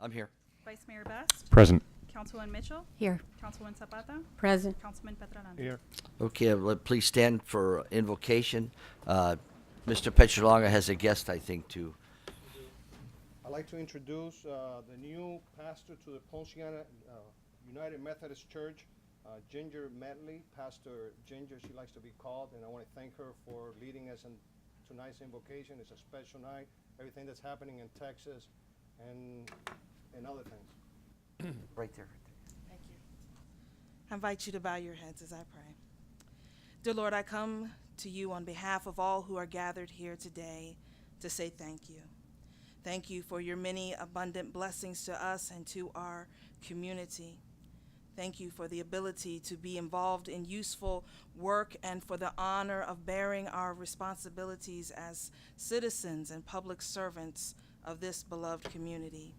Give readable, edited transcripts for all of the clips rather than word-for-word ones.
I'm here. Vice Mayor Best, Present. Councilwoman Mitchell, Here. Councilwoman Zapata, Present. Councilman Petralano. Here. Okay, please stand for invocation. Mr. Petrolanga has a guest, I think, too. I'd like to introduce the new pastor to the Ponciana United Methodist Church, Ginger Medley. Pastor Ginger, she likes to be called, and I want to thank her for leading us in tonight's invocation. It's a special night. Everything that's happening in Texas and other things. Right there. Thank you. I invite you to bow your heads as I pray. Dear Lord, I come to you on behalf of all who are gathered here today to say thank you. Thank you for your many abundant blessings to us and to our community. Thank you for the ability to be involved in useful work and for the honor of bearing our responsibilities as citizens and public servants of this beloved community.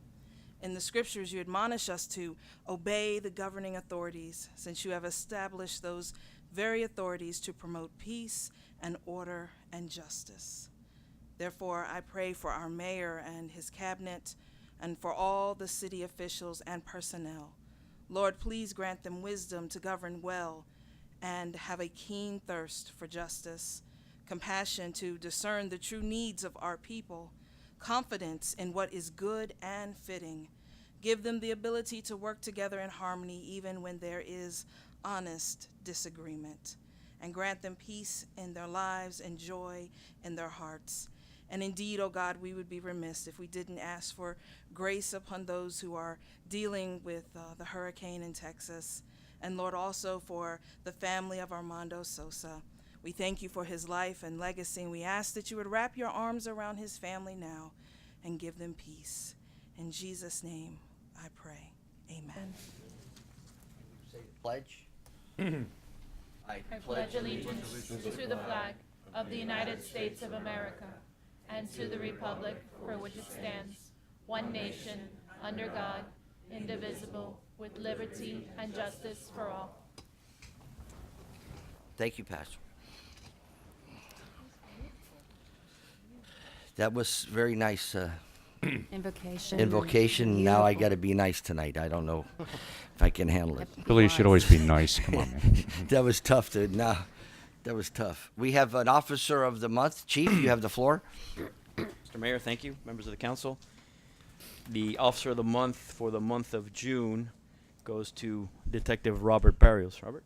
In the scriptures, you admonish us to obey the governing authorities, since you have established those very authorities to promote peace and order and justice. Therefore, I pray for our mayor and his cabinet and for all the city officials and personnel. Lord, please grant them wisdom to govern well and have a keen thirst for justice, compassion to discern the true needs of our people, confidence in what is good and fitting. Give them the ability to work together in harmony even when there is honest disagreement, and grant them peace in their lives and joy in their hearts. And indeed, oh God, we would be remiss if we didn't ask for grace upon those who are dealing with the hurricane in Texas, and Lord, also for the family of Armando Sosa. We thank you for his life and legacy, and we ask that you would wrap your arms around his family now and give them peace. In Jesus' name, I pray. Amen. Say the pledge. I I pledge allegiance to the flag of the United States of America and to the republic for which it stands, one nation, under God, indivisible, with liberty and justice for all. Thank you, Pastor. That was very nice Invocation. invocation. Now I Beautiful. got to be nice tonight. I don't know if I can handle it. Billy, you should always be nice. Come on, man. That was tough, dude. No, that was tough. We have an officer of the month. Chief, you have the floor. Mr. Mayor, thank you. Members of the council. The Officer of the Month for the month of June goes to Detective Robert Barrios. Robert?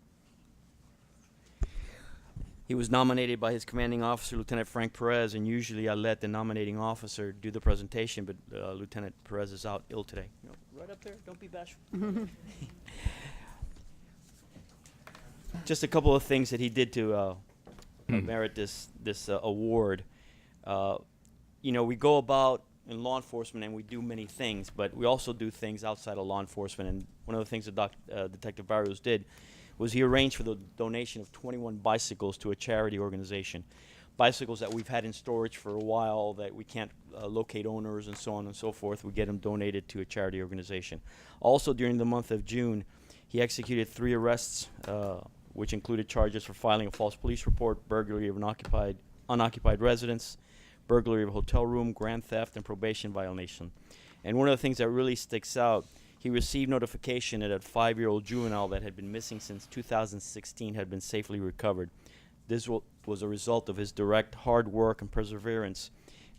He was nominated by his commanding officer, Lieutenant Frank Perez, and usually I let the nominating officer do the presentation, but Lieutenant Perez is out ill today. You know, right up there, don't be bashful. Just a couple of things that he did to merit this award. You know, we go about in law enforcement and we do many things, but we also do things outside of law enforcement. And one of the things that Detective Barrios did was he arranged for the donation of 21 bicycles to a charity organization. Bicycles that we've had in storage for a while that we can't locate owners and so on and so forth. We get them donated to a charity organization. Also during the month of June, he executed 3 arrests, which included charges for filing a false police report, burglary of an unoccupied residence, burglary of a hotel room, grand theft, and probation violation. And one of the things that really sticks out, he received notification that a 5-year-old juvenile that had been missing since 2016 had been safely recovered. This was a result of his direct hard work and perseverance,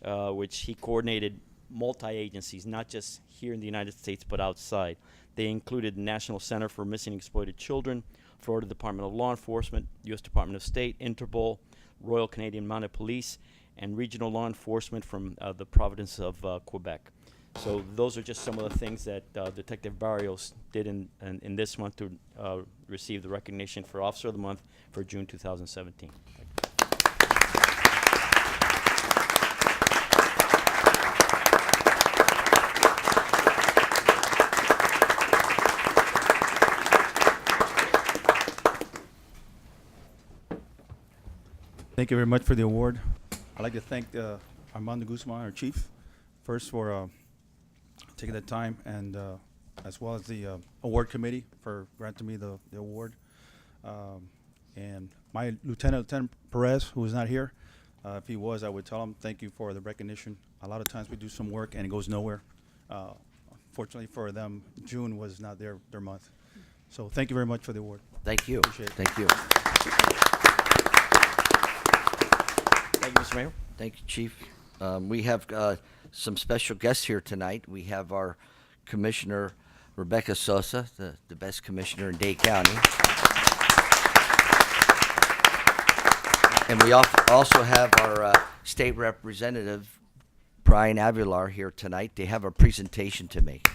which he coordinated multi-agencies, not just here in the United States, but outside. They included the National Center for Missing and Exploited Children, Florida Department of Law Enforcement, U.S. Department of State, Interpol, Royal Canadian Mounted Police, and regional law enforcement from the province of Quebec. So those are just some of the things that Detective Barrios did in this month to receive the recognition for Officer of the Month for June 2017. Thank you very much for the award. I'd like to thank Armando Guzman, our chief, first for taking the time, and as well as the award committee for granting me the award. And my Lieutenant Perez, who is not here, if he was, I would tell him thank you for the recognition. A lot of times we do some work and it goes nowhere. fortunately for them, June was not their month. So thank you very much for the award. Thank you. Appreciate it. Thank you. Thank you, Mr. Mayor. Thank you, Chief. We have some special guests here tonight. We have our Commissioner Rebecca Sosa, the best commissioner in Dade County. And we also have our State Representative, Brian Avilar, here tonight. They have a presentation to make.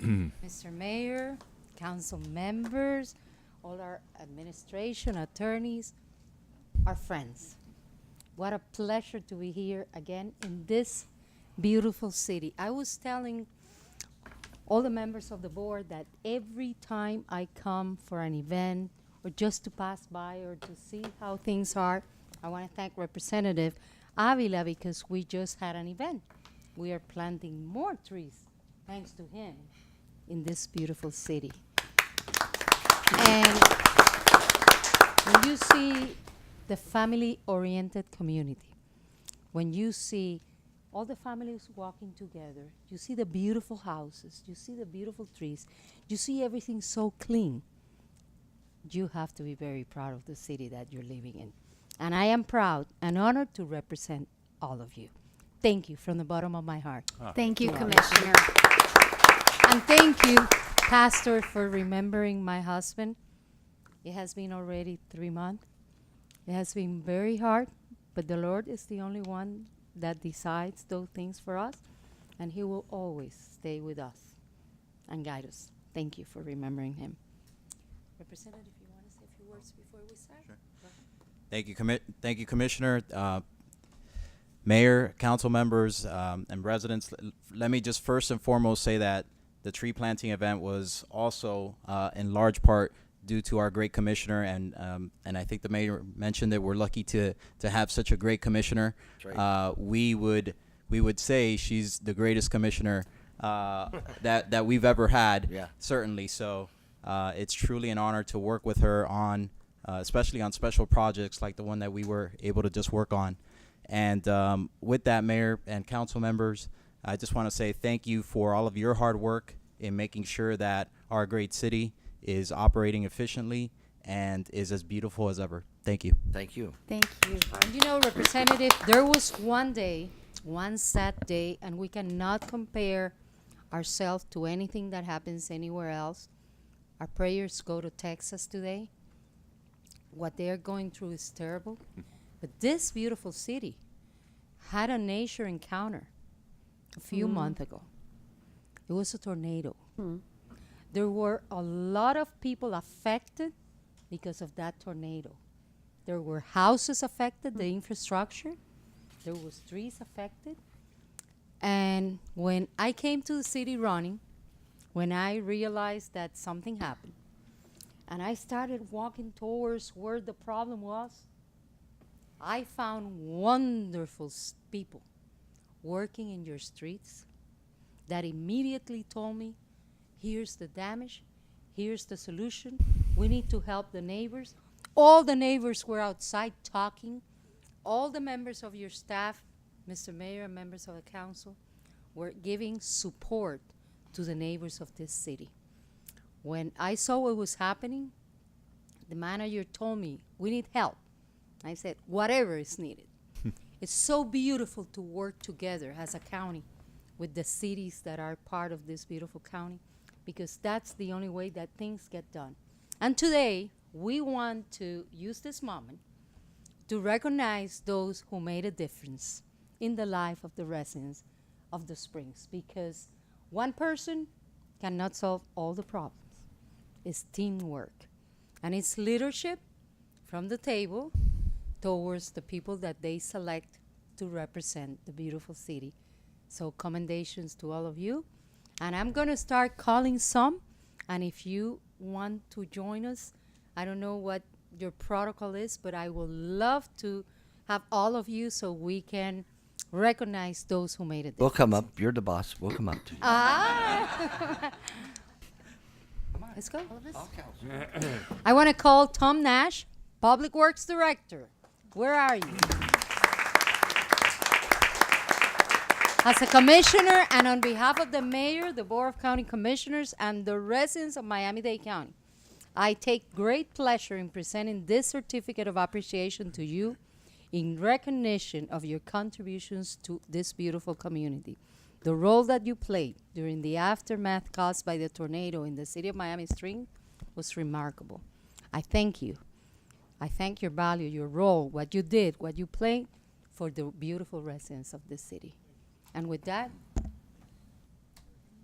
Mr. Mayor, council members, all our administration, attorneys, our friends. What a pleasure to be here again in this beautiful city. I was telling all the members of the board that every time I come for an event or just to pass by or to see how things are, I want to thank Representative Avila because we just had an event. We are planting more trees, thanks to him, in this beautiful city. And when you see the family-oriented community, when you see all the families walking together, you see the beautiful houses, you see the beautiful trees, you see everything so clean, you have to be very proud of the city that you're living in. And I am proud and honored to represent all of you. Thank you from the bottom of my heart. Thank you, Wow. Commissioner. And thank you, Pastor, for remembering my husband. It has been already 3 months. It has been very hard, but the Lord is the only one that decides those things for us, and He will always stay with us and guide us. Thank you for remembering him. Representative, if you want to say a few words before we start? Sure. Go ahead. Thank you, Commissioner, Mayor, council members, and residents. Let me just first and foremost say that the tree planting event was also, in large part, due to our great commissioner, and I think the mayor mentioned that we're lucky to have such a great commissioner. That's right. We would say she's the greatest commissioner that we've ever had. Yeah. Certainly. So it's truly an honor to work with her on, especially on special projects like the one that we were able to just work on. And with that, Mayor and council members, I just want to say thank you for all of your hard work in making sure that our great city is operating efficiently and is as beautiful as ever. Thank you. Thank you. Thank you. And you know, Representative, there was one day, one sad day, and we cannot compare ourselves to anything that happens anywhere else. Our prayers go to Texas today. What they're going through is terrible. But this beautiful city had a nature encounter a few months ago. It was a tornado. There were a lot of people affected because of that tornado. There were houses affected, the infrastructure. There was trees affected. And when I came to the city running, when I realized that something happened, and I started walking towards where the problem was, I found wonderful people working in your streets that immediately told me, here's the damage, here's the solution, we need to help the neighbors. All the neighbors were outside talking. All the members of your staff, Mr. Mayor and members of the council, were giving support to the neighbors of this city. When I saw what was happening, the manager told me, we need help. I said, whatever is needed. It's so beautiful to work together as a county with the cities that are part of this beautiful county, because that's the only way that things get done. And today, we want to use this moment to recognize those who made a difference in the life of the residents of the Springs, because one person cannot solve all the problems. It's teamwork. And it's leadership from the table towards the people that they select to represent the beautiful city. So commendations to all of you. And I'm going to start calling some. And if you want to join us, I don't know what your protocol is, but I would love to have all of you so we can recognize those who made it. We'll come up. You're the boss. We'll come up to you. Let's go. I want to call Tom Nash, Public Works Director. Where are you? As a commissioner and on behalf of the mayor, the Board of County Commissioners, and the residents of Miami-Dade County, I take great pleasure in presenting this certificate of appreciation to you in recognition of your contributions to this beautiful community. The role that you played during the aftermath caused by the tornado in the city of Miami Springs was remarkable. I thank you. I thank your value, your role, what you did, what you played for the beautiful residents of this city. And with that,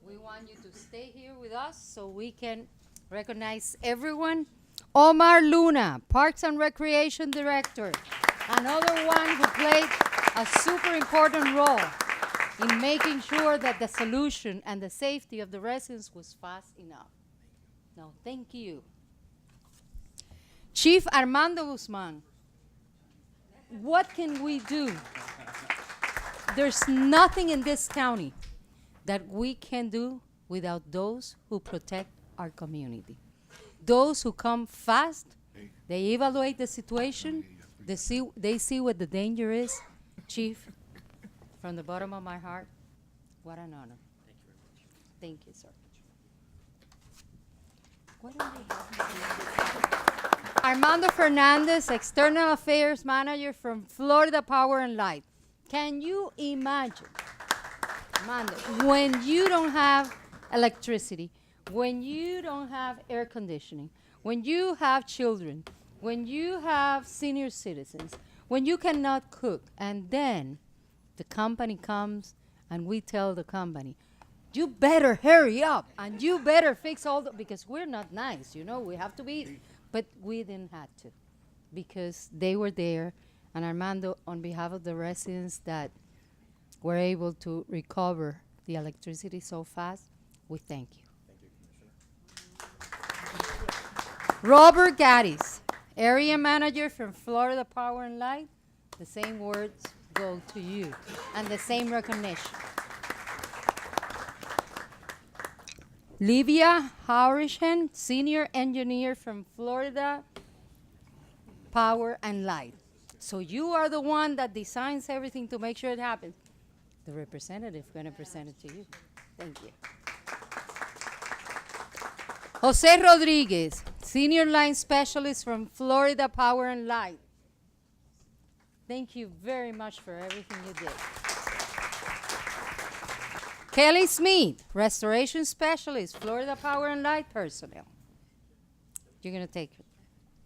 we want you to stay here with us so we can recognize everyone. Omar Luna, Parks and Recreation Director, another one who played a super important role in making sure that the solution and the safety of the residents was fast enough. No, thank you. Chief Armando Guzman, what can we do? There's nothing in this county that we can do without those who protect our community. Those who come fast, they evaluate the situation, they see what the danger is. Chief, from the bottom of my heart, what an honor. Thank you, sir. What do we have? Armando Fernandez, External Affairs Manager from Florida Power and Light. Can you imagine, Armando, when you don't have electricity, when you don't have air conditioning, when you have children, when you have senior citizens, when you cannot cook, and then the company comes and we tell the company, you better hurry up and you better fix all the, because we're not nice, you know, we have to be, but we didn't have to because they were there. And Armando, on behalf of the residents that were able to recover the electricity so fast, we thank you. Robert Gaddis, Area Manager from Florida Power and Light. The same words go to you and the same recognition. Livia Haurishan, Senior Engineer from Florida Power and Light. So you are the one that designs everything to make sure it happens. The representative going to present it to you. Thank you. Jose Rodriguez, Senior Line Specialist from Florida Power and Light. Thank you very much for everything you did. Kelly Smith, Restoration Specialist, Florida Power and Light personnel. You're going to take it.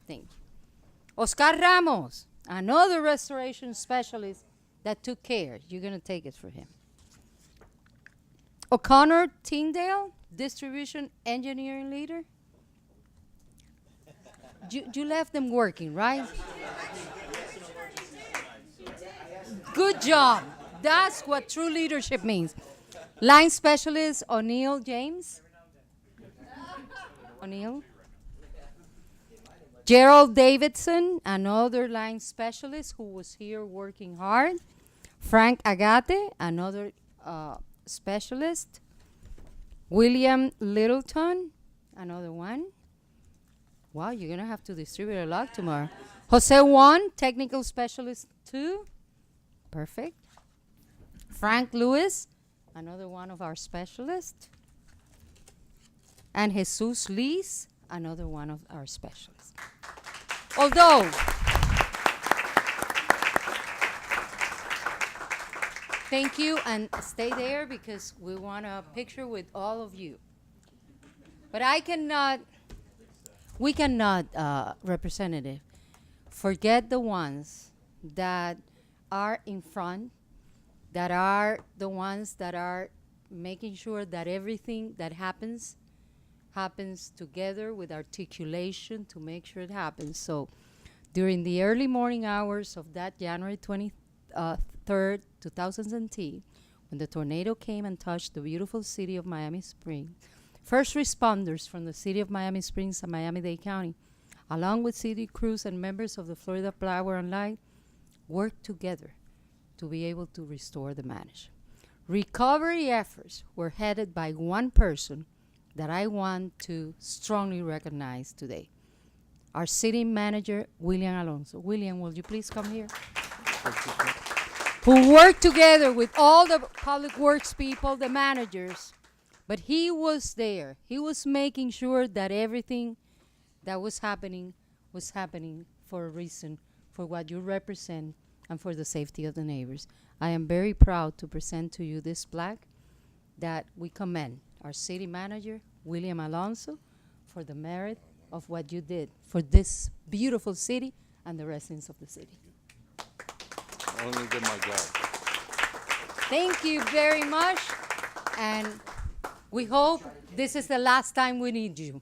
Thank you. Oscar Ramos, another restoration specialist that took care. You're going to take it for him. O'Connor Tyndale, Distribution Engineering Leader. You left them working, right? Good job. That's what true leadership means. Line Specialist O'Neill James. O'Neill. Gerald Davidson, another line specialist who was here working hard. Frank Agate, another specialist. William Littleton, another one. Wow, you're going to have to distribute a lot tomorrow. Jose Juan, technical specialist 2. Perfect. Frank Lewis, another one of our specialists. And Jesus Lees, another one of our specialists. Although, thank you, and stay there because we want a picture with all of you. But we cannot, Representative, forget the ones that are in front, that are the ones that are making sure that everything that happens together with articulation to make sure it happens. So during the early morning hours of that January 23rd, 2010, when the tornado came and touched the beautiful city of Miami Springs, first responders from the city of Miami Springs and Miami-Dade County, along with city crews and members of the Florida Power and Light, worked together to be able to restore the management. Recovery efforts were headed by one person that I want to strongly recognize today. Our city manager, William Alonso. William, will you please come here? who worked together with all the public works people, the managers. But he was there. He was making sure that everything that was happening for a reason, for what you represent, and for the safety of the neighbors. I am very proud to present to you this plaque that we commend our city manager, William Alonso, for the merit of what you did for this beautiful city and the residents of the city. Only did my job. Thank you very much, and we hope this is the last time we need you.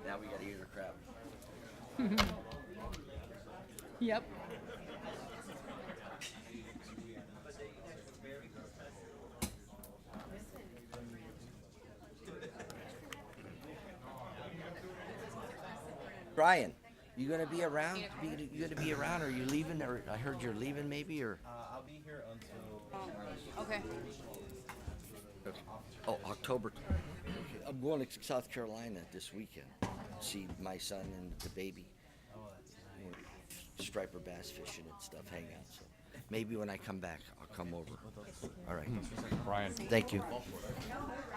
Now we gotta hear the crowd. Yep. Brian, you gonna be around? You gonna be around, or are you leaving, or I heard you're leaving maybe, or? I'll be here until. Okay. Oh, October. Okay. I'm going to South Carolina this weekend. See my son and the baby. Striper bass fishing and stuff, hang out. So maybe when I come back, I'll come over. All right. Brian. Thank you.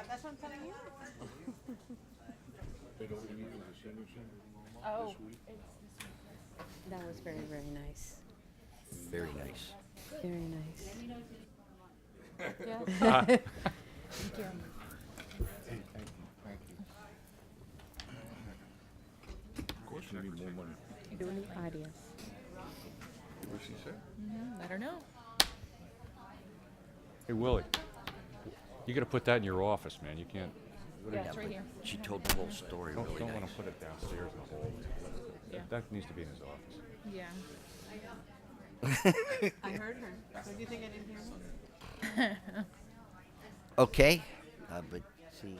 That's what I'm telling you. Oh. That was very, very nice. Very nice. Very nice. Yeah. You do need audience. I don't know. Hey, Willie, you gotta put that in your office, man. You can't. Yeah, it's right here. She told the whole story Don't, really don't nice. want to put it downstairs in the hall. Yeah. That needs to be in his office. Yeah. I heard her. So do you think I didn't hear her? Okay, but see.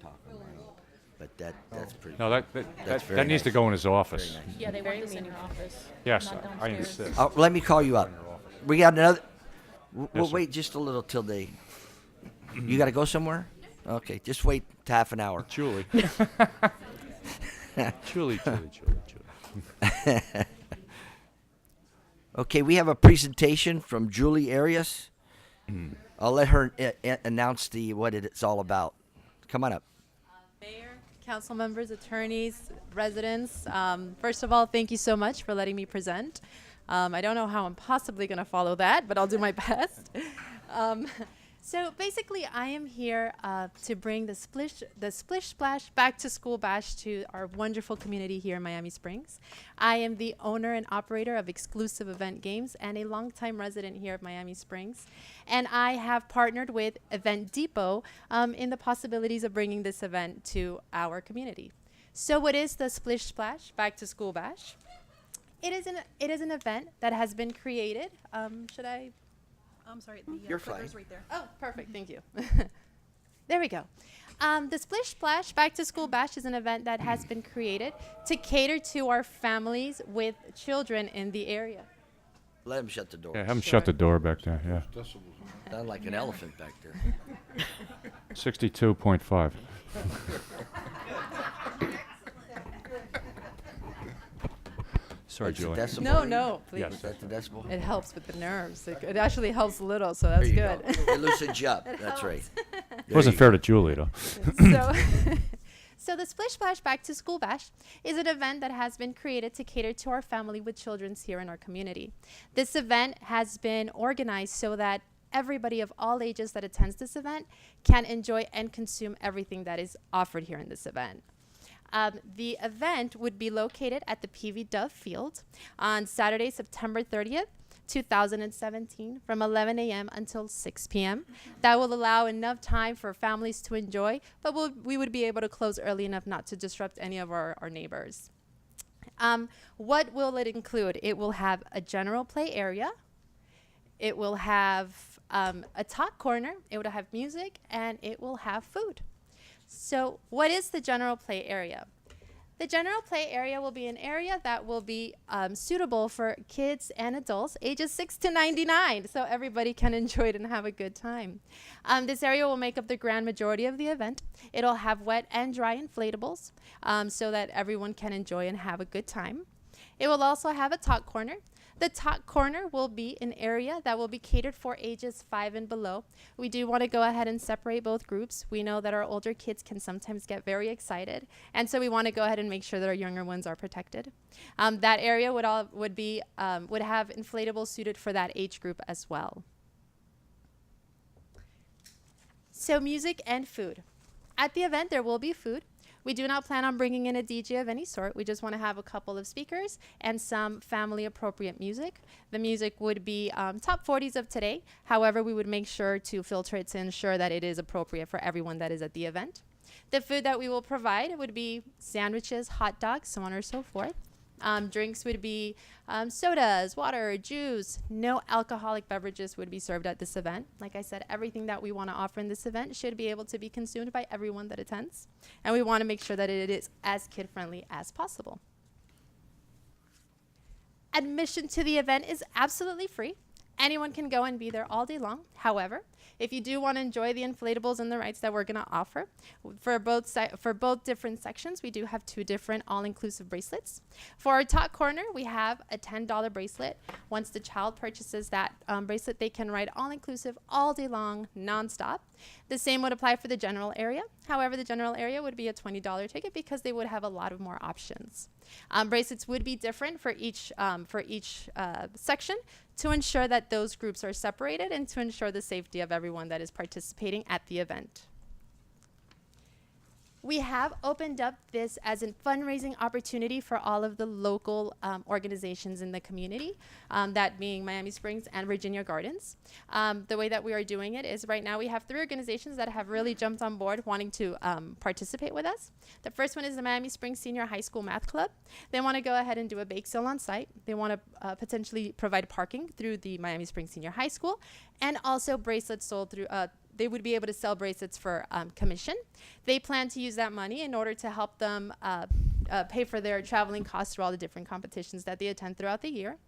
Talk about it. But that's pretty. No, that That's very needs to nice. go in his office. Very nice. Yeah, they want this in your office. Yes, not I downstairs. insist. Let me call you up. We got another. We'll Yes, sir. wait just a little till they. You got to go somewhere? Okay, just wait half an hour. Julie. Julie. Okay, we have a presentation from Julie Arias. I'll let her announce what it's all about. Come on up. Mayor, council members, attorneys, residents. First of all, thank you so much for letting me present. I don't know how I'm possibly going to follow that, but I'll do my best. So basically, I am here to bring the Splish Splash Back to School Bash to our wonderful community here in Miami Springs. I am the owner and operator of Exclusive Event Games and a longtime resident here of Miami Springs. And I have partnered with Event Depot in the possibilities of bringing this event to our community. So what is the Splish Splash Back to School Bash? It is an event that has been created. Should I? I'm sorry. The You're clicker's fine. right there. Oh, perfect. Thank you. There we go. The Splish Splash Back to School Bash is an event that has been created to cater to our families with children in the area. Let him shut the door. Yeah, have him shut the door back there. Yeah. Sound like an elephant back there. 62.5. Sorry, It's a Julie. decibel. No, please. Yes. Is that the decibel? It helps with the nerves. It actually helps a little, so that's There you good. go. It loosens you up. It That's right. helps. There It wasn't you fair go. to Julie, though. so, So the Splish Splash Back to School Bash is an event that has been created to cater to our family with children here in our community. This event has been organized so that everybody of all ages that attends this event can enjoy and consume everything that is offered here in this event. The event would be located at the PV Dove Field on Saturday, September 30th, 2017 from 11 a.m. until 6 p.m. That will allow enough time for families to enjoy, but we would be able to close early enough not to disrupt any of our neighbors. What will it include? It will have a general play area. It will have a talk corner. It will have music, and it will have food. So what is the general play area? The general play area will be an area that will be suitable for kids and adults ages 6 to 99, so everybody can enjoy it and have a good time. This area will make up the grand majority of the event. It'll have wet and dry inflatables so that everyone can enjoy and have a good time. It will also have a talk corner. The talk corner will be an area that will be catered for ages 5 and below. We do want to go ahead and separate both groups. We know that our older kids can sometimes get very excited, and so we want to go ahead and make sure that our younger ones are protected. That area would have inflatables suited for that age group as well. So music and food. At the event, there will be food. We do not plan on bringing in a DJ of any sort. We just want to have a couple of speakers and some family appropriate music. The music would be top 40s of today. However, we would make sure to filter it to ensure that it is appropriate for everyone that is at the event. The food that we will provide would be sandwiches, hot dogs, so on and so forth. Drinks would be sodas, water, juice. No alcoholic beverages would be served at this event. Like I said, everything that we want to offer in this event should be able to be consumed by everyone that attends. And we want to make sure that it is as kid-friendly as possible. Admission to the event is absolutely free. Anyone can go and be there all day long. However, if you do want to enjoy the inflatables and the rides that we're going to offer, for both different sections, we do have 2 different all-inclusive bracelets. For our talk corner, we have a $10 bracelet. Once the child purchases that bracelet, they can ride all-inclusive all day long, nonstop. The same would apply for the general area. However, the general area would be a $20 ticket because they would have a lot of more options. Bracelets would be different for each section to ensure that those groups are separated and to ensure the safety of everyone that is participating at the event. We have opened up this as a fundraising opportunity for all of the local organizations in the community, that being Miami Springs and Virginia Gardens. The way that we are doing it is right now we have 3 organizations that have really jumped on board wanting to participate with us. The first one is the Miami Springs Senior High School Math Club. They want to go ahead and do a bake sale on site. They want to potentially provide parking through the Miami Springs Senior High School, and also bracelets sold through they would be able to sell bracelets for commission. They plan to use that money in order to help them pay for their traveling costs through all the different competitions that they attend throughout the year.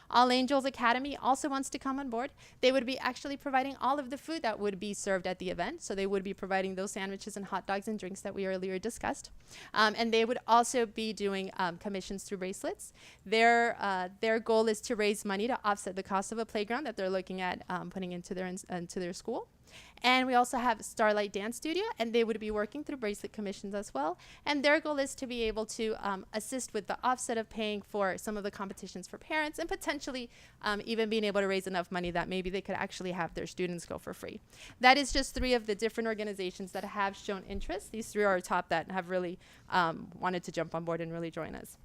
All Angels Academy also wants to come on board. They would be actually providing all of the food that would be served at the event. So they would be providing those sandwiches and hot dogs and drinks that we earlier discussed. And they would also be doing commissions through bracelets. Their goal is to raise money to offset the cost of a playground that they're looking at putting into their school. And we also have Starlight Dance Studio, and they would be working through bracelet commissions as well. And their goal is to be able to assist with the offset of paying for some of the competitions for parents, and potentially even being able to raise enough money that maybe they could actually have their students go for free. That is just 3 of the different organizations that have shown interest. These 3 are top that have really wanted to jump on board and really join us.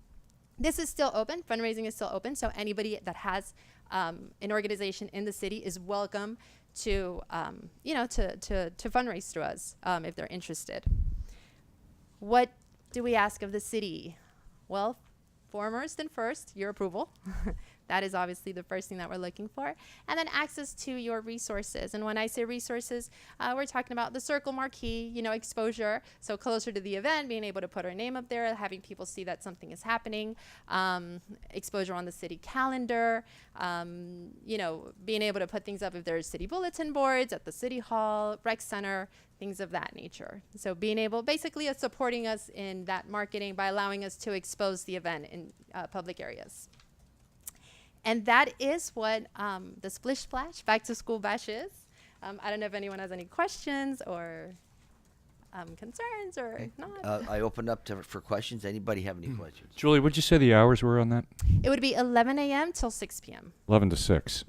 This is still open. Fundraising is still open, so anybody that has an organization in the city is welcome to fundraise through us if they're interested. What do we ask of the city? Well, foremost and first, your approval. That is obviously the first thing that we're looking for. And then access to your resources. And when I say resources, we're talking about the Circle Marquee, exposure. So closer to the event, being able to put our name up there, having people see that something is happening, exposure on the city calendar, being able to put things up if there's city bulletin boards at the city hall, rec center, things of that nature. So being able, basically supporting us in that marketing by allowing us to expose the event in public areas. And that is what the Splish Splash Back to School Bash is. I don't know if anyone has any questions or concerns or not. I open up for questions. Anybody have any questions? Julie, what'd you say the hours were on that? It would be 11 a.m. till 6 p.m. 11 to 6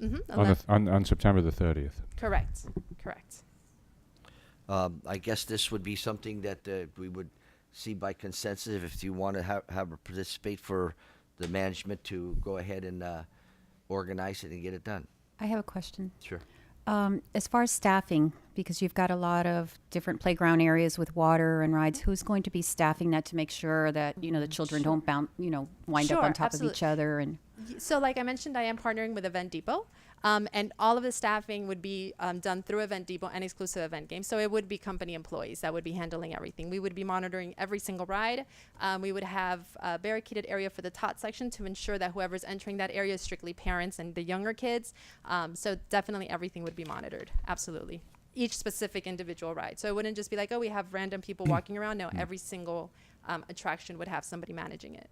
on September the 30th. Correct. Correct. I guess this would be something that we would see by consensus if you want to have her participate for the management to go ahead and organize it and get it done. I have a question. Sure. As far as staffing, because you've got a lot of different playground areas with water and rides, who's going to be staffing that to make sure that, the children don't wind up Sure, on top of absolutely. each other? And So like I mentioned, I am partnering with Event Depot. And all of the staffing would be done through Event Depot and exclusive event games. So it would be company employees that would be handling everything. We would be monitoring every single ride. We would have a barricaded area for the tot section to ensure that whoever's entering that area is strictly parents and the younger kids. So definitely everything would be monitored. Absolutely. Each specific individual ride. So it wouldn't just be like, oh, we have random people walking around. No, every single attraction would have somebody managing it.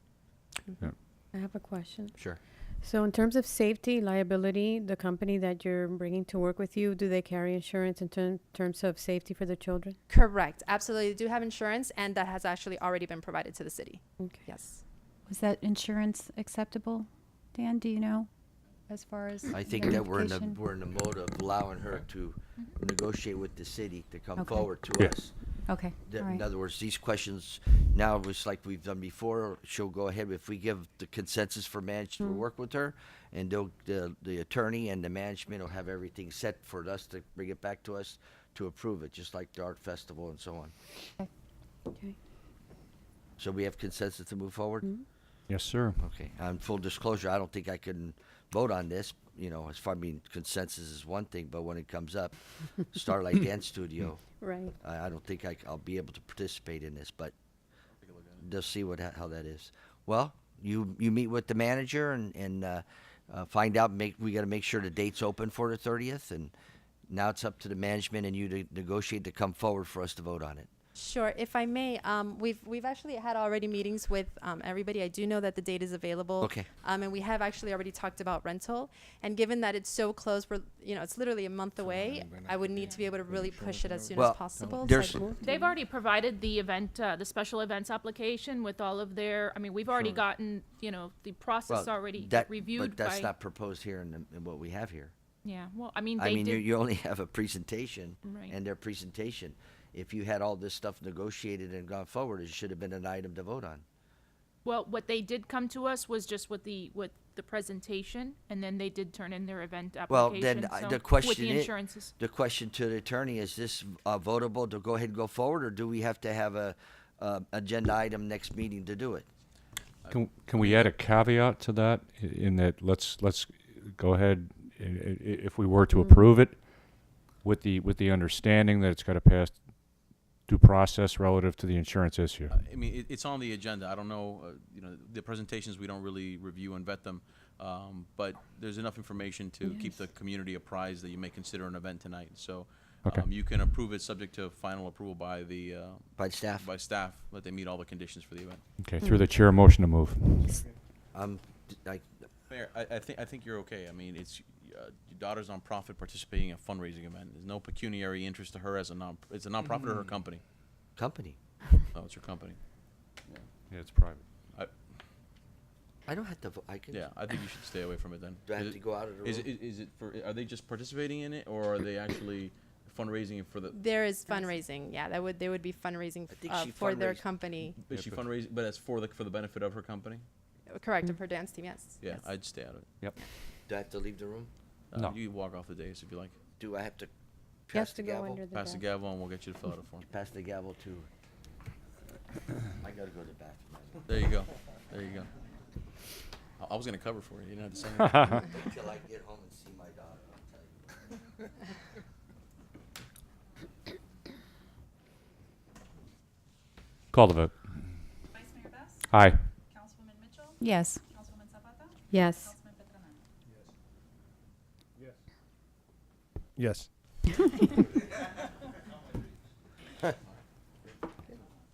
I have a question. Sure. So in terms of safety, liability, the company that you're bringing to work with you, do they carry insurance in terms of safety for the children? Correct. Absolutely. They do have insurance, and that has actually already been provided to the city. Okay. Yes. was that insurance acceptable? Dan, do you know, as far as I think that we're in indemnification? the mode of allowing her to negotiate with the city to come Okay. forward to Yeah. us. Okay, all In right. other words, these questions now, it's like we've done before, she'll go ahead, if we give the consensus for management to work with her, and the attorney and the management will have everything set for us to bring it back to us to approve it, just like the art festival and so on. Okay. So we have consensus to move forward? Yes, sir. Okay, on full disclosure, I don't think I can vote on this, as far, consensus is one thing, but when it comes up, Starlight Dance Studio, Right. I don't think I'll be able to participate in this, but they'll see how that is. Well, you meet with the manager and find out, we gotta make sure the date's open for the 30th, and now it's up to the management and you to negotiate to come forward for us to vote on it. Sure. If I may, we've actually had already meetings with everybody. I do know that the date is available. Okay. And we have actually already talked about rental. And given that it's so close, it's literally a month away. I would need to be able to really push it as soon Well, as possible. there's- They've already provided the event, the special events application with all of their, we've already gotten, the process already reviewed But that's by. not proposed here in what we have here. Yeah, well, they did. You only have a presentation Right. and their presentation. If you had all this stuff negotiated and gone forward, it should have been an item to vote on. Well, what they did come to us was just with the presentation, and then they did turn in their event Well, application. then so the question with the is, insurances. the question to the attorney, is this votable to go ahead and go forward, or do we have to have a agenda item next meeting to do it? Can we add a caveat to that in that let's go ahead if we were to approve it with the understanding that it's got to pass due process relative to the insurance issue. It's on the agenda. I don't know, the presentations, we don't really review and vet them. But there's enough information to keep the community apprised that you may consider an event tonight. So Okay. you can approve it subject to final approval by the By staff? by staff, that they meet all the conditions for the event. Okay, through the chair, motion to move. Mayor, I think you're okay. It's your daughter's nonprofit participating in a fundraising event. There's no pecuniary interest to her as it's a nonprofit or her company. Company? No, it's her company. Yeah, it's private. I don't have to vote. I can. Yeah, I think you should stay away from it then. Do I have Is to it- go out of the room? Is it for? Are they just participating in it, or are they actually fundraising for the? There is fundraising. Yeah, there would be fundraising think she for their fundraised. company. Is she fundraising? But it's for the benefit of her company. Correct, of her dance team. Yes. Yeah, yes. I'd stay out of it. Yep. Do I have to leave the room? No. You can walk off the dais if you like. Do I have to You have pass to the go gavel? under the Pass the desk. gavel, and we'll get you to fill out a form. Pass the gavel to. I gotta go to the bathroom. There you go. There you go. I was gonna cover for you. You didn't have to say anything. Until I get home and see my daughter, I'll tell you. Call the vote. Vice Mayor Best? Aye. Councilwoman Mitchell? Yes. Councilwoman Zapata? Yes. Councilman Petraman? Yes.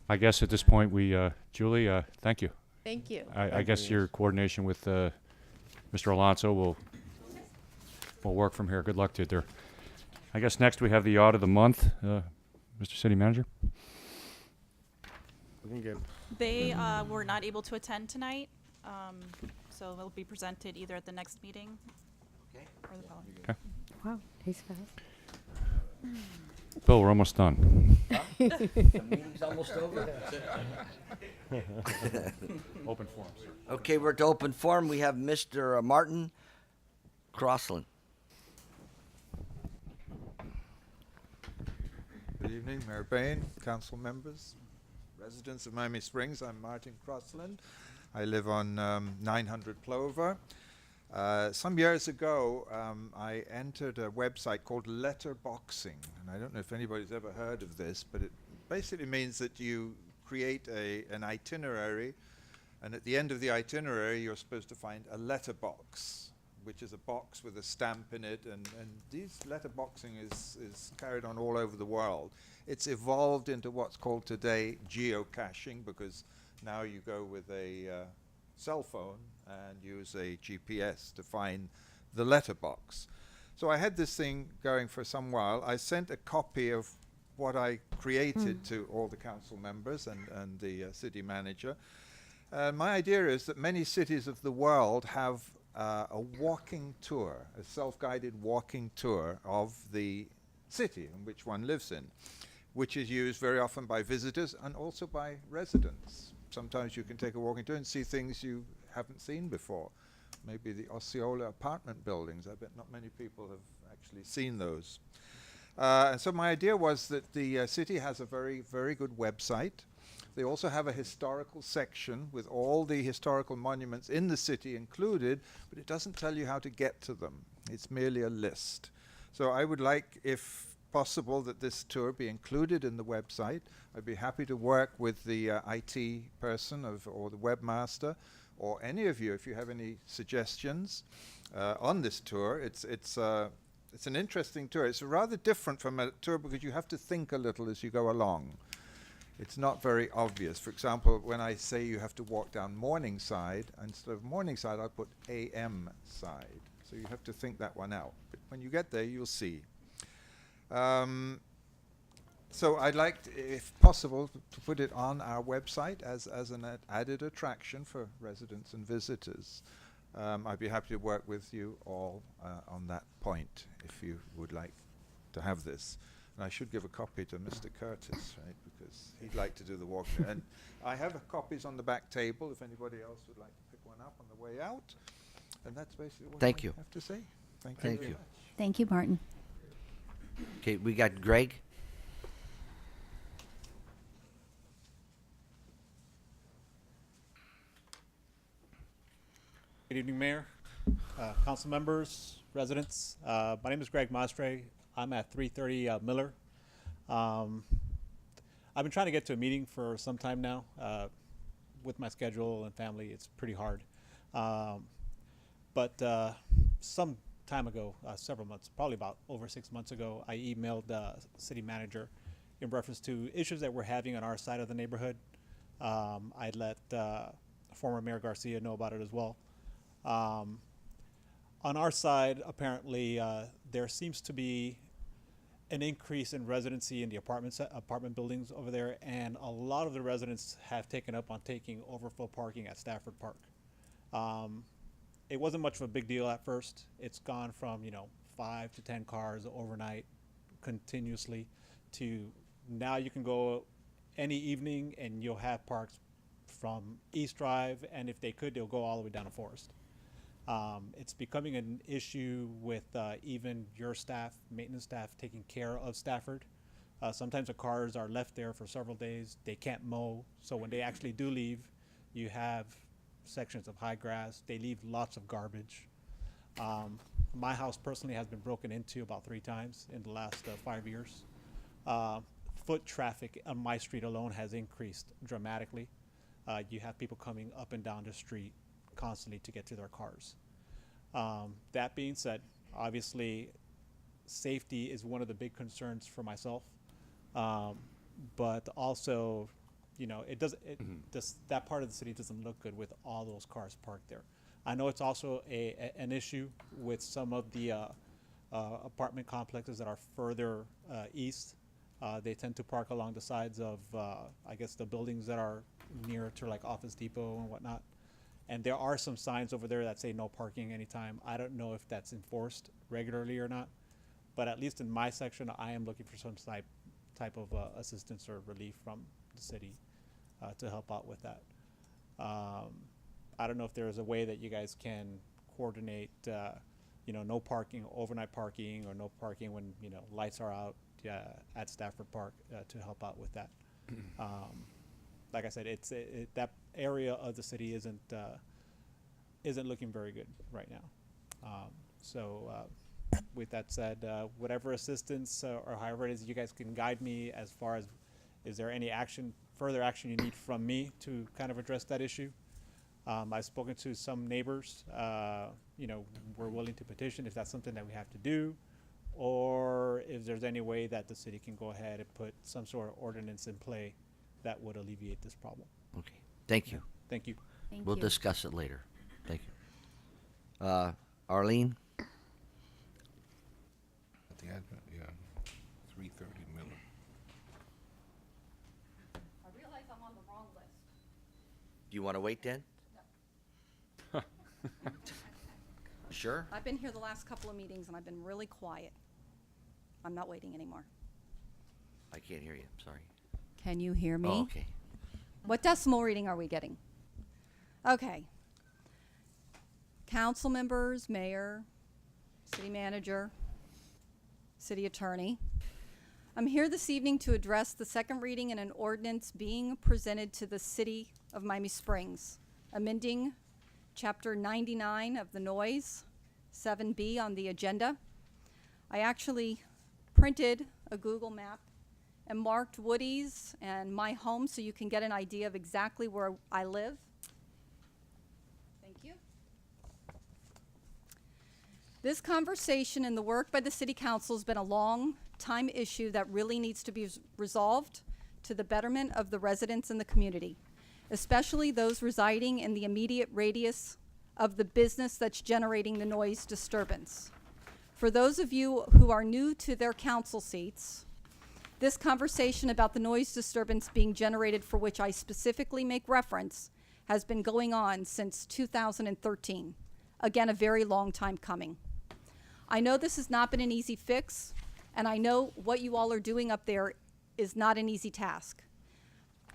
I guess at this point, Julie, thank you. Thank you. I guess your coordination with Mr. Alonso will work from here. Good luck to you there. I guess next we have the audit of the month. Mr. City Manager? We can get. They were not able to attend tonight, so they'll be presented either at the next meeting Okay. or the following. Okay. Wow, he's fast. Bill, we're almost done. The meeting's almost over. Open forum, sir. Okay, we're at the open forum. We have Mr. Martin Crossland. Good evening, Mayor Bain, council members, residents of Miami Springs. I'm Martin Crossland. I live on 900 Plover. Some years ago, I entered a website called Letterboxing, and I don't know if anybody's ever heard of this, but it basically means that you create an itinerary, and at the end of the itinerary, you're supposed to find a letterbox, which is a box with a stamp in it, and these letterboxing is carried on all over the world. It's evolved into what's called today geocaching, because now you go with a cell phone and use a GPS to find the letterbox. So I had this thing going for some while. I sent a copy of what I created to all the council members and the city manager. My idea is that many cities of the world have a walking tour, a self-guided walking tour of the city in which one lives in, which is used very often by visitors and also by residents. Sometimes you can take a walking tour and see things you haven't seen before. Maybe the Osceola apartment buildings. I bet not many people have actually seen those. And so my idea was that the city has a very, very good website. They also have a historical section with all the historical monuments in the city included, but it doesn't tell you how to get to them. It's merely a list. So I would like, if possible, that this tour be included in the website. I'd be happy to work with the IT person or the webmaster, or any of you if you have any suggestions on this tour. It's an interesting tour. It's rather different from a tour because you have to think a little as you go along. It's not very obvious. For example, when I say you have to walk down Morningside, instead of Morningside, I put AM side. So you have to think that one out. But when you get there, you'll see. So I'd like, if possible, to put it on our website as an added attraction for residents and visitors. I'd be happy to work with you all on that point if you would like to have this. And I should give a copy to Mr. Curtis, right, because he'd like to do the walk. And I have copies on the back table if anybody else would like to pick one up on the way out. And that's basically what I have to say. Thank you very much. Thank you, Martin. Okay, we got Greg. Good evening, Mayor, council members, residents. My name is Greg Mastre. I'm at 330 Miller. I've been trying to get to a meeting for some time now. With my schedule and family, it's pretty hard. But some time ago, several months, probably about over 6 months ago, I emailed the city manager in reference to issues that we're having on our side of the neighborhood. I let former Mayor Garcia know about it as well. On our side, apparently, there seems to be an increase in residency in the apartment buildings over there, and a lot of the residents have taken up on taking overflow parking at Stafford Park. It wasn't much of a big deal at first. It's gone from 5 to 10 cars overnight continuously to now you can go any evening and you'll have parks from East Drive, and if they could, they'll go all the way down to Forest. It's becoming an issue with even your staff, maintenance staff, taking care of Stafford. Sometimes the cars are left there for several days. They can't mow, so when they actually do leave, you have sections of high grass. They leave lots of garbage. My house personally has been broken into about 3 times in the last 5 years. Foot traffic on my street alone has increased dramatically. You have people coming up and down the street constantly to get to their cars. That being said, obviously safety is one of the big concerns for myself, but also that part of the city doesn't look good with all those cars parked there. I know it's also an issue with some of the apartment complexes that are further east. They tend to park along the sides of, I guess, the buildings that are near to like Office Depot and whatnot. And there are some signs over there that say no parking anytime. I don't know if that's enforced regularly or not, but at least in my section, I am looking for some type of assistance or relief from the city to help out with that. I don't know if there is a way that you guys can coordinate, no parking, overnight parking, or no parking when, lights are out at Stafford Park to help out with that. Like I said, that area of the city isn't looking very good right now. With that said, whatever assistance or however it is you guys can guide me as far as, is there any further action you need from me to kind of address that issue? I've spoken to some neighbors, we're willing to petition if that's something that we have to do, or if there's any way that the city can go ahead and put some sort of ordinance in play that would alleviate this problem. Okay, thank you. Thank you. We'll discuss it later. Thank you. Arlene? The admin, yeah, 330 Miller. I realize I'm on the wrong list. Do you want to wait then? No. Sure? I've been here the last couple of meetings and I've been really quiet. I'm not waiting anymore. I can't hear you, I'm sorry. Can you hear me? Oh, okay. What decimal reading are we getting? Okay. Council members, mayor, city manager, city attorney. I'm here this evening to address the second reading in an ordinance being presented to the city of Miami Springs, amending Chapter 99 of the noise, 7B on the agenda. I actually printed a Google map and marked Woody's and my home so you can get an idea of exactly where I live. Thank you. This conversation and the work by the City Council has been a long time issue that really needs to be resolved to the betterment of the residents in the community, especially those residing in the immediate radius of the business that's generating the noise disturbance. For those of you who are new to their council seats, this conversation about the noise disturbance being generated, for which I specifically make reference, has been going on since 2013. Again, a very long time coming. I know this has not been an easy fix, and I know what you all are doing up there is not an easy task.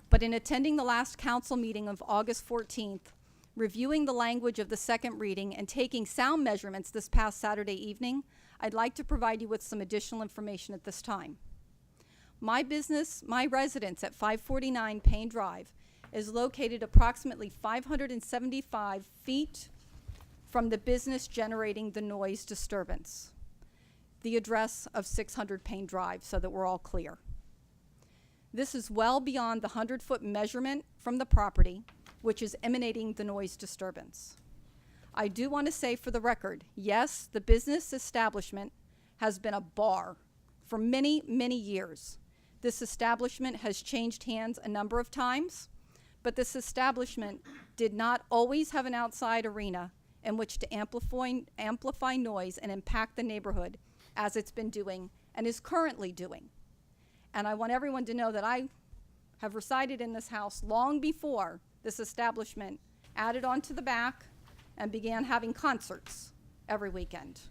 But in attending the last council meeting of August 14th, reviewing the language of the second reading, and taking sound measurements this past Saturday evening, I'd like to provide you with some additional information at this time. My business, my residence at 549 Payne Drive, is located approximately 575 feet from the business generating the noise disturbance. The address of 600 Payne Drive, so that we're all clear. This is well beyond the 100-foot measurement from the property, which is emanating the noise disturbance. I do want to say for the record, yes, the business establishment has been a bar for many, many years. This establishment has changed hands a number of times, but this establishment did not always have an outside arena in which to amplify noise and impact the neighborhood as it's been doing and is currently doing. And I want everyone to know that I have resided in this house long before this establishment added on to the back and began having concerts every weekend.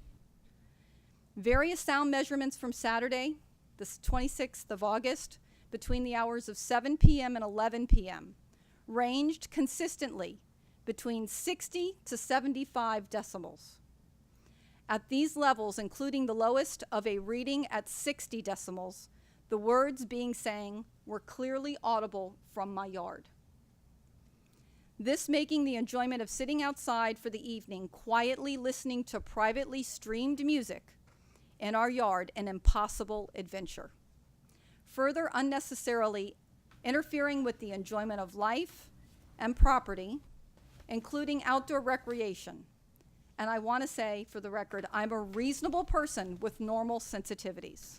Various sound measurements from Saturday, the 26th of August, between the hours of 7 p.m. and 11 p.m., ranged consistently between 60 to 75 decibels. At these levels, including the lowest of a reading at 60 decibels, the words being sang were clearly audible from my yard. This making the enjoyment of sitting outside for the evening, quietly listening to privately streamed music in our yard, an impossible adventure. Further unnecessarily interfering with the enjoyment of life and property, including outdoor recreation. And I want to say, for the record, I'm a reasonable person with normal sensitivities.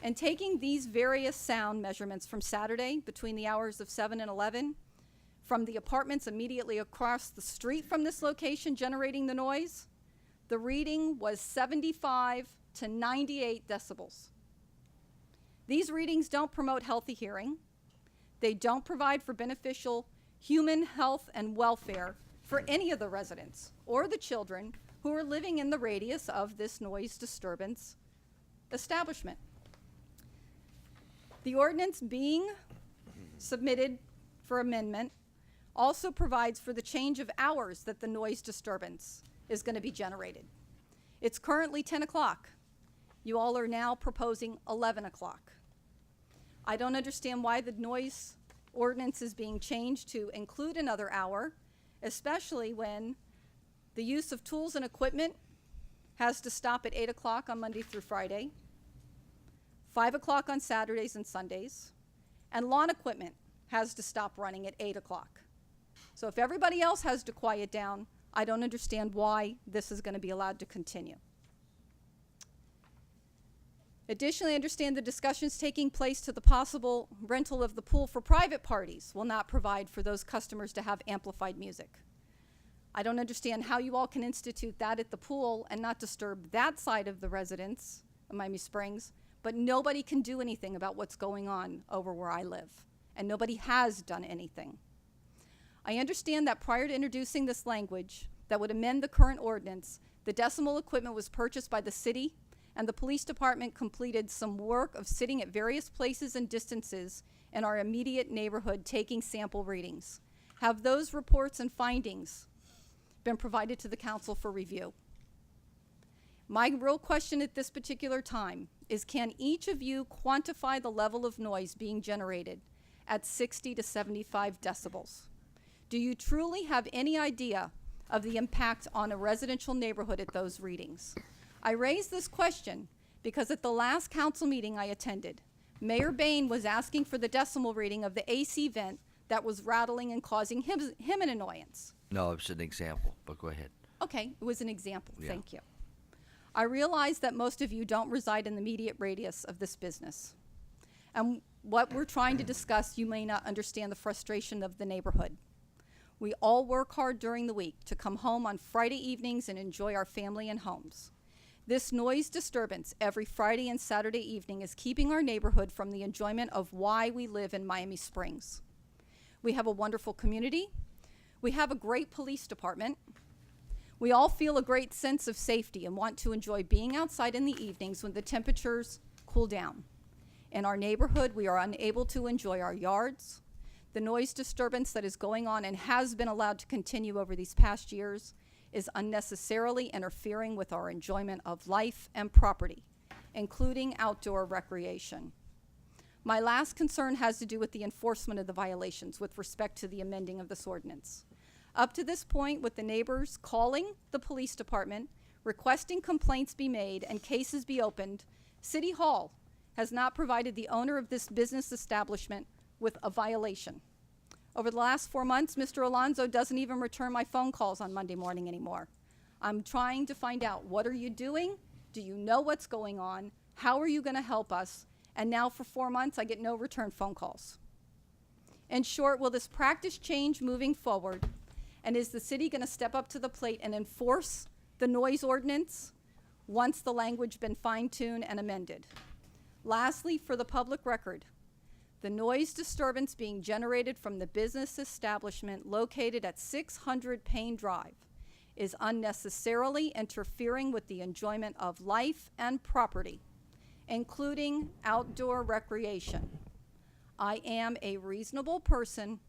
And taking these various sound measurements from Saturday between the hours of 7 and 11, from the apartments immediately across the street from this location generating the noise, the reading was 75 to 98 decibels. These readings don't promote healthy hearing. They don't provide for beneficial human health and welfare for any of the residents or the children who are living in the radius of this noise disturbance establishment. The ordinance being submitted for amendment also provides for the change of hours that the noise disturbance is going to be generated. It's currently 10 o'clock. You all are now proposing 11 o'clock. I don't understand why the noise ordinance is being changed to include another hour, especially when the use of tools and equipment has to stop at 8 o'clock on Monday through Friday, 5 o'clock on Saturdays and Sundays, and lawn equipment has to stop running at 8 o'clock. So if everybody else has to quiet down, I don't understand why this is going to be allowed to continue. Additionally, I understand the discussions taking place to the possible rental of the pool for private parties will not provide for those customers to have amplified music. I don't understand how you all can institute that at the pool and not disturb that side of the residents of Miami Springs, but nobody can do anything about what's going on over where I live, and nobody has done anything. I understand that prior to introducing this language that would amend the current ordinance, the decimal equipment was purchased by the city, and the police department completed some work of sitting at various places and distances in our immediate neighborhood taking sample readings. Have those reports and findings been provided to the council for review? My real question at this particular time is, can each of you quantify the level of noise being generated at 60 to 75 decibels? Do you truly have any idea of the impact on a residential neighborhood at those readings? I raise this question because at the last council meeting I attended, Mayor Bain was asking for the decimal reading of the AC vent that was rattling and causing him an annoyance. No, it's an example, but go ahead. Okay, it was an example. Yeah. Thank you. I realize that most of you don't reside in the immediate radius of this business. And what we're trying to discuss, you may not understand the frustration of the neighborhood. We all work hard during the week to come home on Friday evenings and enjoy our family and homes. This noise disturbance every Friday and Saturday evening is keeping our neighborhood from the enjoyment of why we live in Miami Springs. We have a wonderful community. We have a great police department. We all feel a great sense of safety and want to enjoy being outside in the evenings when the temperatures cool down. In our neighborhood, we are unable to enjoy our yards. The noise disturbance that is going on and has been allowed to continue over these past years is unnecessarily interfering with our enjoyment of life and property, including outdoor recreation. My last concern has to do with the enforcement of the violations with respect to the amending of this ordinance. Up to this point, with the neighbors calling the police department, requesting complaints be made and cases be opened, City Hall has not provided the owner of this business establishment with a violation. Over the last 4 months, Mr. Alonso doesn't even return my phone calls on Monday morning anymore. I'm trying to find out, what are you doing? Do you know what's going on? How are you going to help us? And now for 4 months, I get no return phone calls. In short, will this practice change moving forward? And is the city going to step up to the plate and enforce the noise ordinance once the language been fine-tuned and amended? Lastly, for the public record, the noise disturbance being generated from the business establishment located at 600 Payne Drive is unnecessarily interfering with the enjoyment of life and property, including outdoor recreation. I am a reasonable person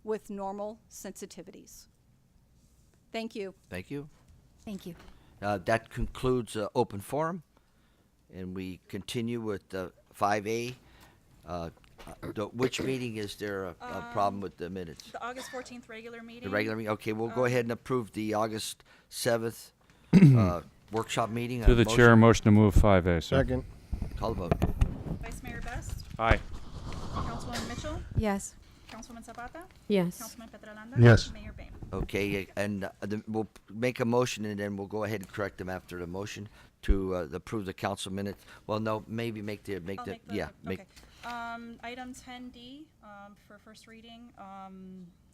with normal sensitivities. Thank you. Thank you. Thank you. That concludes open forum, and we continue with 5A. Which meeting is there a problem with the minutes? The August 14th regular meeting. The regular meeting? Okay, we'll go ahead and approve the August 7th workshop meeting. To the chair, motion to move 5A, sir. Second. Call the vote. Vice Mayor Best. Aye. Councilwoman Mitchell. Yes. Councilwoman Zapata. Yes. Councilman Petrolanda. Yes. Mayor Bain. Okay, and we'll make a motion, and then we'll go ahead and correct them after the motion to approve the council minutes. Well, no, maybe make the Okay. Item 10D for first reading.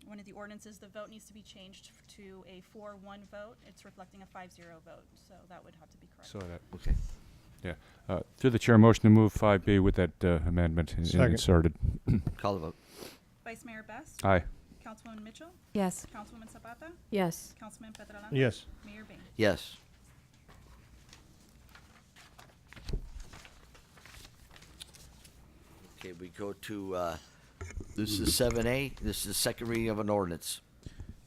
One of the ordinances, the vote needs to be changed to a 4-1 vote. It's reflecting a 5-0 vote, so that would have to be corrected. Saw that. Okay. Yeah. Through the chair, motion to move 5B with that amendment Second. inserted. Call the vote. Vice Mayor Best. Aye. Councilwoman Mitchell. Yes. Councilwoman Zapata. Yes. Councilman Petralano. Yes. Mayor Bain. Yes. Okay, we go to, this is 7A. This is the second reading of an ordinance.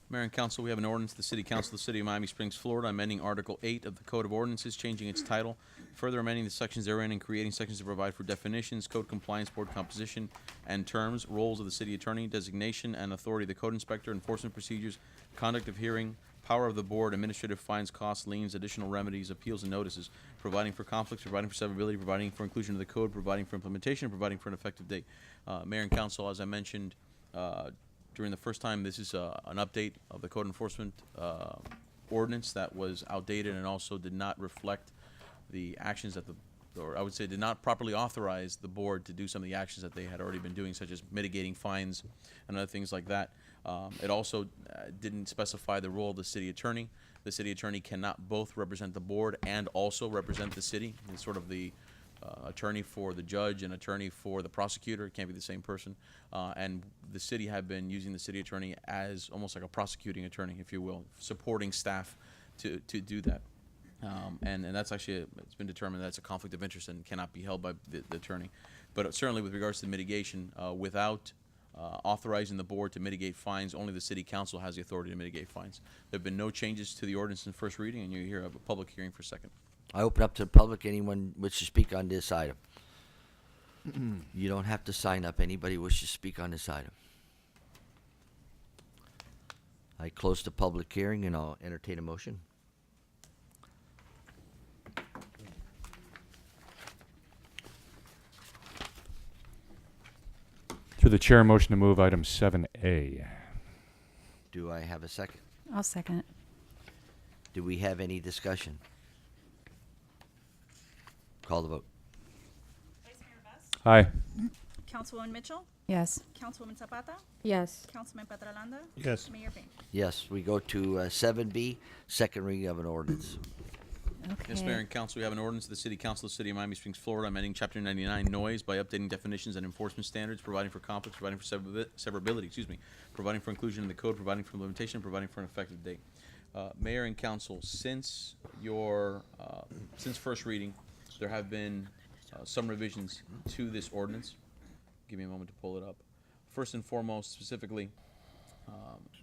Mayor and council, we have an ordinance, the City Council of the City of Miami Springs, Florida, amending Article 8 of the Code of Ordinances, changing its title, further amending the sections therein and creating sections to provide for definitions, code compliance, board composition and terms, roles of the city attorney, designation and authority of the code inspector, enforcement procedures, conduct of hearing, power of the board, administrative fines, costs, liens, additional remedies, appeals and notices, providing for conflicts, providing for severability, providing for inclusion of the code, providing for implementation, and providing for an effective date. Mayor and council, as I mentioned, during the first time, this is an update of the code enforcement ordinance that was outdated and also did not reflect the actions that or I would say did not properly authorize the board to do some of the actions that they had already been doing, such as mitigating fines and other things like that. It also didn't specify the role of the city attorney. The city attorney cannot both represent the board and also represent the city. It's sort of the attorney for the judge and attorney for the prosecutor. It can't be the same person. And the city had been using the city attorney as almost like a prosecuting attorney, if you will, supporting staff to do that. And that's actually, it's been determined that's a conflict of interest and cannot be held by the attorney. But certainly with regards to mitigation, without authorizing the board to mitigate fines, only the city council has the authority to mitigate fines. There have been no changes to the ordinance in first reading, and you hear a public hearing for second. I open up to the public. Anyone wish to speak on this item? You don't have to sign up. Anybody wish to speak on this item? I close the public hearing and I'll entertain a motion. Through the chair, motion to move item 7A. Do I have a second? I'll second it. Do we have any discussion? Call the vote. Vice Mayor Best. Aye. Councilwoman Mitchell. Yes. Councilwoman Zapata. Yes. Councilman Petralanda. Yes. Mayor Bain. Yes, we go to 7B, second reading of an ordinance. Okay. Yes, Mayor and Council, we have an ordinance of the City Council of the City of Miami Springs, Florida, amending Chapter 99 noise by updating definitions and enforcement standards, providing for conflicts, providing for severability, providing for inclusion in the code, providing for implementation, providing for an effective date. Mayor and Council, since first reading, there have been some revisions to this ordinance. Give me a moment to pull it up. First and foremost, specifically,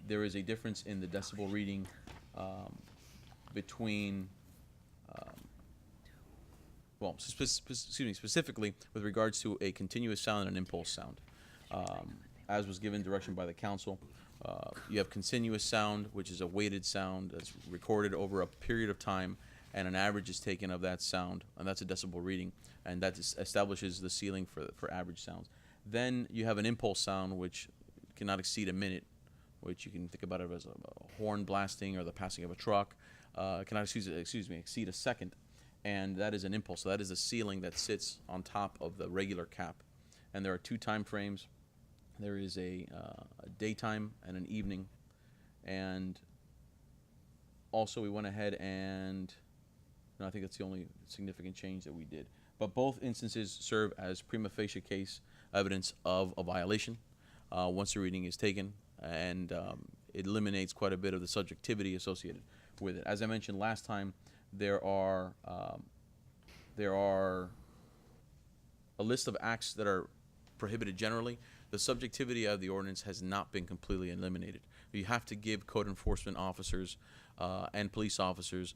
there is a difference in the decibel reading between specifically with regards to a continuous sound and an impulse sound. As was given direction by the council, you have continuous sound, which is a weighted sound that's recorded over a period of time, and an average is taken of that sound, and that's a decibel reading, and that establishes the ceiling for average sounds. Then you have an impulse sound, which cannot exceed a minute, which you can think about it as a horn blasting or the passing of a truck. Cannot exceed a second, and that is an impulse. So that is the ceiling that sits on top of the regular cap. And there are two time frames. There is a daytime and an evening. And also we went ahead and, no, I think that's the only significant change that we did. But both instances serve as prima facie case evidence of a violation once the reading is taken, and it eliminates quite a bit of the subjectivity associated with it. As I mentioned last time, there are a list of acts that are prohibited generally. The subjectivity of the ordinance has not been completely eliminated. You have to give code enforcement officers and police officers